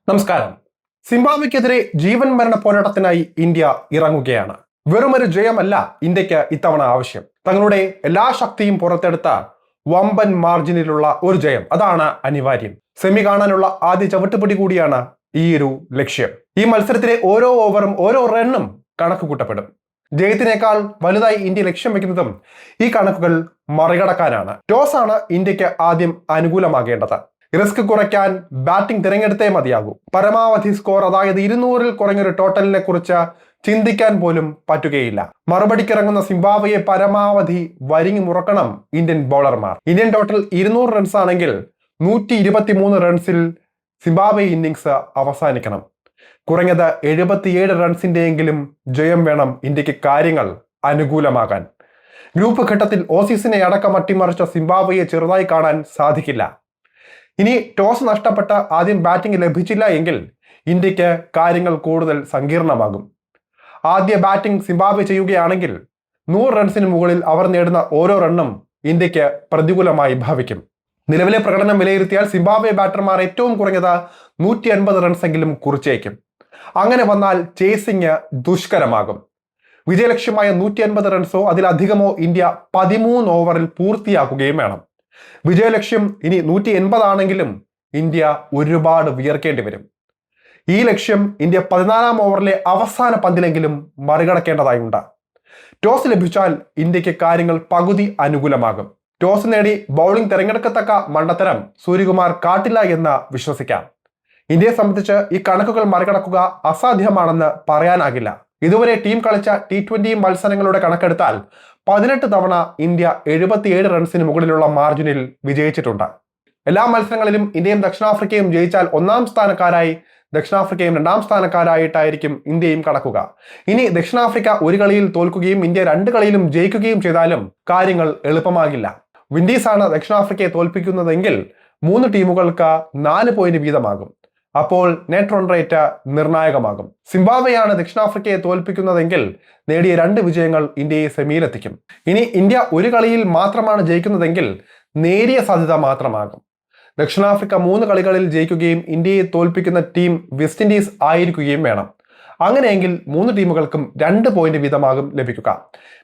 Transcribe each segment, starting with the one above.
നമസ്കാരം. സിംബാബ്വെക്കെതിരെ ജീവൻ മരണ പോരാട്ടത്തിനായി ഇന്ത്യ ഇറങ്ങുകയാണ്. വെറുമൊരു ജയമല്ല ഇന്ത്യക്ക് ഇത്തവണ ആവശ്യം. തങ്ങളുടെ എല്ലാ ശക്തിയും പുറത്തെടുത്ത വമ്പൻ മാർജിനിലുള്ള ഒരു ജയം, അതാണ് അനിവാര്യം. സെമി കാണാനുള്ള ആദ്യ ചവിട്ടുപടി കൂടിയാണ് ഈ ഒരു ലക്ഷ്യം. ഈ മത്സരത്തിലെ ഓരോ ഓവറും ഓരോ റണ്ണും കണക്ക് കൂട്ടപ്പെടും. ജയത്തിനേക്കാൾ വലുതായി ഇന്ത്യ ലക്ഷ്യം വെക്കുന്നതും ഈ കണക്കുകൾ മറികടക്കാനാണ്. ടോസ് ആണ് ഇന്ത്യക്ക് ആദ്യം അനുകൂലമാകേണ്ടത്. റിസ്ക് കുറയ്ക്കാൻ ബാറ്റിംഗ് തിരഞ്ഞെടുത്തേ മതിയാകൂ. പരമാവധി സ്കോർ, അതായത് 200-ൽ കുറഞ്ഞൊരു ടോട്ടലിനെ കുറിച്ച് ചിന്തിക്കാൻ പോലും പറ്റുകയില്ല. മറുപടിക്കിറങ്ങുന്ന സിംബാബ്വെയെ പരമാവധി വരിഞ്ഞു മുറക്കണം ഇന്ത്യൻ ബൗളർമാർ. ഇന്ത്യൻ ടോട്ടൽ 200 റൺസ് ആണെങ്കിൽ 123 റൺസിൽ സിംബാബ്വെ ഇന്നിംഗ്സ് അവസാനിക്കണം. കുറഞ്ഞത് 77 റൺസിന്റെയെങ്കിലും ജയം വേണം ഇന്ത്യക്ക് കാര്യങ്ങൾ അനുകൂലമാകാൻ. ഗ്രൂപ്പ് ഘട്ടത്തിൽ ഓസീസിനെ അടക്കം അട്ടിമറിച്ച സിംബാബ്വെയെ ചെറുതായി കാണാൻ സാധിക്കില്ല. ഇനി ടോസ് നഷ്ടപ്പെട്ട് ആദ്യം ബാറ്റിംഗ് ലഭിച്ചില്ല എങ്കിൽ ഇന്ത്യക്ക് കാര്യങ്ങൾ കൂടുതൽ സങ്കീർണമാകും. ആദ്യ ബാറ്റിംഗ് സിംബാബ്വെ ചെയ്യുകയാണെങ്കിൽ 100 റൺസിന് മുകളിൽ അവർ നേടുന്ന ഓരോ റണ്ണും ഇന്ത്യക്ക് പ്രതികൂലമായി ഭവിക്കും. നിലവിലെ പ്രകടനം വിലയിരുത്തിയാൽ സിംബാബ്വെ ബാറ്റർമാർ ഏറ്റവും കുറഞ്ഞത് 150 റൺസെങ്കിലും കുറിച്ചേക്കും. അങ്ങനെ വന്നാൽ ചേസിങ് ദുഷ്കരമാകും. വിജയലക്ഷ്യമായ 150 റൺസോ അതിലധികമോ ഇന്ത്യ 13 ഓവറിൽ പൂർത്തിയാക്കുകയും വേണം. വിജയലക്ഷ്യം ഇനി 180 ആണെങ്കിലും ഇന്ത്യ ഒരുപാട് വിയർക്കേണ്ടി വരും. ഈ ലക്ഷ്യം ഇന്ത്യ 14-ാം ഓവറിലെ അവസാന പന്തിലെങ്കിലും മറികടക്കേണ്ടതായുണ്ട്. ടോസ് ലഭിച്ചാൽ ഇന്ത്യക്ക് കാര്യങ്ങൾ പകുതി അനുകൂലമാകും. ടോസ് നേടി ബൗളിംഗ് തിരഞ്ഞെടുക്കത്തക്ക മണ്ടത്തരം സൂര്യകുമാർ കാട്ടില്ല എന്ന് വിശ്വസിക്കാം. ഇന്ത്യയെ സംബന്ധിച്ച് ഈ കണക്കുകൾ മറികടക്കുക അസാധ്യമാണെന്ന് പറയാനാകില്ല. ഇതുവരെ ടീം കളിച്ച T20 മത്സരങ്ങളുടെ കണക്കെടുത്താൽ 18 തവണ ഇന്ത്യ 77 റൺസിന് മുകളിലുള്ള മാർജിനിൽ വിജയിച്ചിട്ടുണ്ട്. എല്ലാ മത്സരങ്ങളിലും ഇന്ത്യയും ദക്ഷിണാഫ്രിക്കയും ജയിച്ചാൽ 1-ാം സ്ഥാനക്കാരായി ദക്ഷിണാഫ്രിക്കയും 2-ാം സ്ഥാനക്കാരായിട്ടായിരിക്കും ഇന്ത്യയും കടക്കുക. ഇനി ദക്ഷിണാഫ്രിക്ക ഒരു കളിയിൽ തോൽക്കുകയും ഇന്ത്യ 2 കളിയിലും ജയിക്കുകയും ചെയ്താലും കാര്യങ്ങൾ എളുപ്പമാകില്ല. വിൻഡീസാണ് ദക്ഷിണാഫ്രിക്കയെ തോൽപ്പിക്കുന്നതെങ്കിൽ 3 ടീമുകൾക്ക് 4 പോയിന്റ് വീതമാകും. അപ്പോൾ നെറ്റ് റൺ റേറ്റ് നിർണായകമാകും. സിംബാബ്വെയാണ് ദക്ഷിണാഫ്രിക്കയെ തോൽപ്പിക്കുന്നതെങ്കിൽ നേടിയ 2 വിജയങ്ങൾ ഇന്ത്യയെ സെമിയിലെത്തിക്കും. ഇനി ഇന്ത്യ ഒരു കളിയിൽ മാത്രമാണ് ജയിക്കുന്നതെങ്കിൽ നേരിയ സാധ്യത മാത്രമാകും. ദക്ഷിണാഫ്രിക്ക 3 കളികളിൽ ജയിക്കുകയും ഇന്ത്യയെ തോൽപ്പിക്കുന്ന ടീം വെസ്റ്റ് ഇൻഡീസ് ആയിരിക്കുകയും വേണം. അങ്ങനെയെങ്കിൽ 3 ടീമുകൾക്കും 2 പോയിന്റ് വീതമാകും ലഭിക്കുക.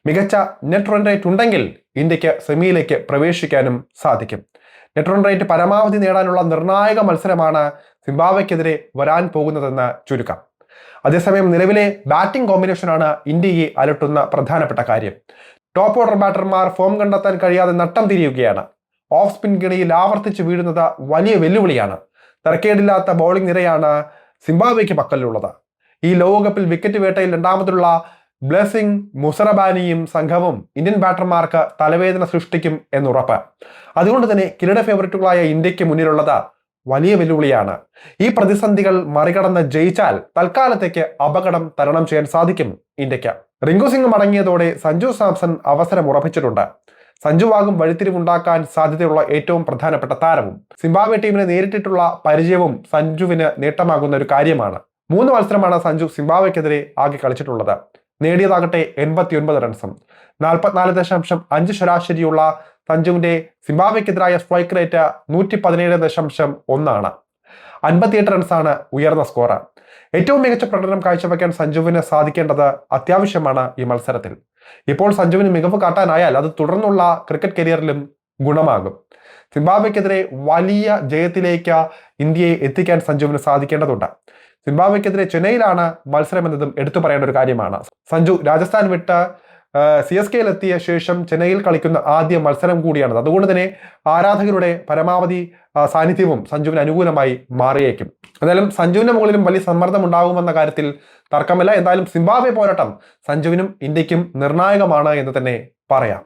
മികച്ച നെറ്റ് റൺ റേറ്റ് ഉണ്ടെങ്കിൽ ഇന്ത്യക്ക് സെമിയിലേക്ക് പ്രവേശിക്കാനും സാധിക്കും. നെറ്റ് റൺ റേറ്റ് പരമാവധി നേടാനുള്ള നിർണായക മത്സരമാണ് സിംബാബ്വെക്കെതിരെ വരാൻ പോകുന്നതെന്ന് ചുരുക്കം. അതേസമയം നിലവിലെ ബാറ്റിംഗ് കോമ്പിനേഷനാണ് ഇന്ത്യയെ അലട്ടുന്ന പ്രധാനപ്പെട്ട കാര്യം. ടോപ്പ് ഓർഡർ ബാറ്റർമാർ ഫോം കണ്ടെത്താൻ കഴിയാതെ നട്ടം തിരിയുകയാണ്. ഓഫ് സ്പിൻ ഗണിയിൽ ആവർത്തിച്ച് വീഴുന്നത് വലിയ വെല്ലുവിളിയാണ്. തരക്കേടില്ലാത്ത ബൗളിംഗ് നിരയാണ് സിംബാബ്വെക്ക് പക്കലിലുള്ളത്. ഈ ലോകകപ്പിൽ വിക്കറ്റ് വേട്ടയിൽ രണ്ടാമതുള്ള ബ്ലെസിംഗ് മുസറബാനിയും സംഘവും ഇന്ത്യൻ ബാറ്റർമാർക്ക് തലവേദന സൃഷ്ടിക്കും എന്നുറപ്പ്. അതുകൊണ്ട് തന്നെ കിരീട ഫേവറിറ്റുകളായ ഇന്ത്യക്ക് മുന്നിലുള്ളത് വലിയ വെല്ലുവിളിയാണ്. ഈ പ്രതിസന്ധികൾ മറികടന്ന് ജയിച്ചാൽ തൽക്കാലത്തേക്ക് അപകടം തരണം ചെയ്യാൻ സാധിക്കും ഇന്ത്യക്ക്. റിങ്കു സിംഗ് മടങ്ങിയതോടെ സഞ്ജു സാംസൺ അവസരം ഉറപ്പിച്ചിട്ടുണ്ട്. സഞ്ജുവാകും വഴിത്തിരിവുണ്ടാക്കാൻ സാധ്യതയുള്ള ഏറ്റവും പ്രധാനപ്പെട്ട താരവും. സിംബാബ്വെ ടീമിനെ നേരിട്ടിട്ടുള്ള പരിചയവും സഞ്ജുവിന് നേട്ടമാകുന്ന ഒരു കാര്യമാണ്. 3 മത്സരമാണ് സഞ്ജു സിംബാബ്വെക്കെതിരെ ആകെ കളിച്ചിട്ടുള്ളത്. നേടിയതാകട്ടെ 89 റൺസും. 44.5 ശരാശരിയുള്ള സഞ്ജുവിന്റെ സിംബാബ്വെക്കെതിരായ സ്ട്രൈക്ക് റേറ്റ് 117.1 ആണ്. 58 റൺസാണ് ഉയർന്ന സ്കോർ. ഏറ്റവും മികച്ച പ്രകടനം കാഴ്ചവെക്കാൻ സഞ്ജുവിന് സാധിക്കേണ്ടത് അത്യാവശ്യമാണ് ഈ മത്സരത്തിൽ. ഇപ്പോൾ സഞ്ജുവിന് മികവ് കാട്ടാനായാൽ അത് തുടർന്നുള്ള ക്രിക്കറ്റ് കരിയറിലും ഗുണമാകും. സിംബാബ്വെക്കെതിരെ വലിയ ജയത്തിലേക്ക് ഇന്ത്യയെ എത്തിക്കാൻ സഞ്ജുവിന് സാധിക്കേണ്ടതുണ്ട്. സിംബാബ്വെക്കെതിരെ ചെന്നൈയിലാണ് മത്സരം എന്നതും എടുത്തു പറയേണ്ട ഒരു കാര്യമാണ്. സഞ്ജു രാജസ്ഥാൻ വിട്ട് CSKയിൽ എത്തിയ ശേഷം ചെന്നൈയിൽ കളിക്കുന്ന ആദ്യ മത്സരം കൂടിയാണത്. അതുകൊണ്ട് തന്നെ ആരാധകരുടെ പരമാവധി സാന്നിധ്യവും സഞ്ജുവിന് അനുകൂലമായി മാറിയേക്കും. എന്തായാലും സഞ്ജുവിന്റെ മുകളിലും വലിയ സമ്മർദ്ദം ഉണ്ടാകുമെന്ന കാര്യത്തിൽ തർക്കമില്ല. എന്തായാലും സിംബാബ്വെ പോരാട്ടം സഞ്ജുവിനും ഇന്ത്യക്കും നിർണായകമാണ് എന്ന് തന്നെ പറയാം.